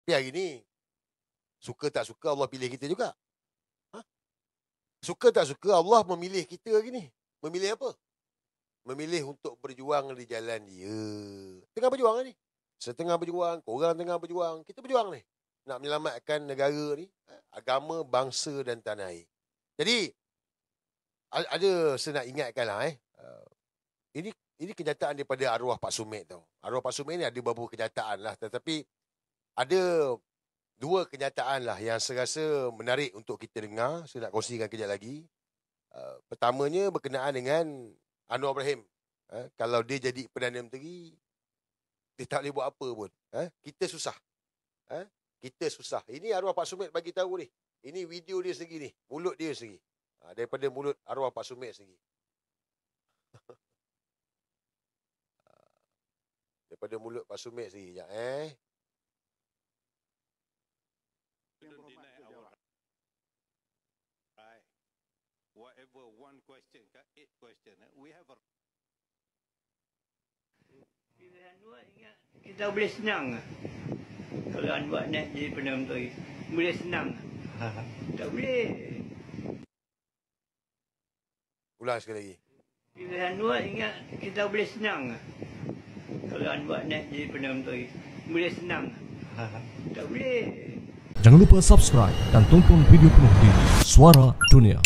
Tapi hari ni, suka tak suka Allah pilih kita juga. Suka tak suka Allah memilih kita hari ni. Memilih apa? Memilih untuk berjuang di jalan dia. Tengah berjuang ni. Setengah berjuang, korang tengah berjuang. Kita berjuang ni. Nak menyelamatkan negara ni. Agama, bangsa dan tanah air. Jadi, ada saya nak ingatkan lah ini kenyataan daripada arwah Pak Sumed tau. Arwah Pak Sumed ni ada beberapa kenyataan lah. Tetapi ada dua kenyataan lah yang saya rasa menarik untuk kita dengar. Saya nak kongsikan kejap lagi. Pertamanya berkenaan dengan Anwar Ibrahim. Kalau dia jadi Perdana Menteri, dia tak boleh buat apa pun. Kita susah. Kita susah. Ini arwah Pak Sumed bagi tahu ni. Ini video dia sendiri ni. Mulut dia sendiri. Daripada mulut arwah Pak Sumed sendiri. Daripada mulut Pak Sumed sendiri. Sekejap whatever one question, 8 question, we have a Anwar ingat kita boleh senang. Kalau Anwar nak jadi Perdana Menteri, boleh senang. Tak boleh. Ulang sekali lagi. Pilihan Anwar ingat kita boleh senang. Kalau Anwar nak jadi Perdana Menteri, boleh senang. Tak boleh. Jangan lupa subscribe dan tonton video penuh di Suara Dunia.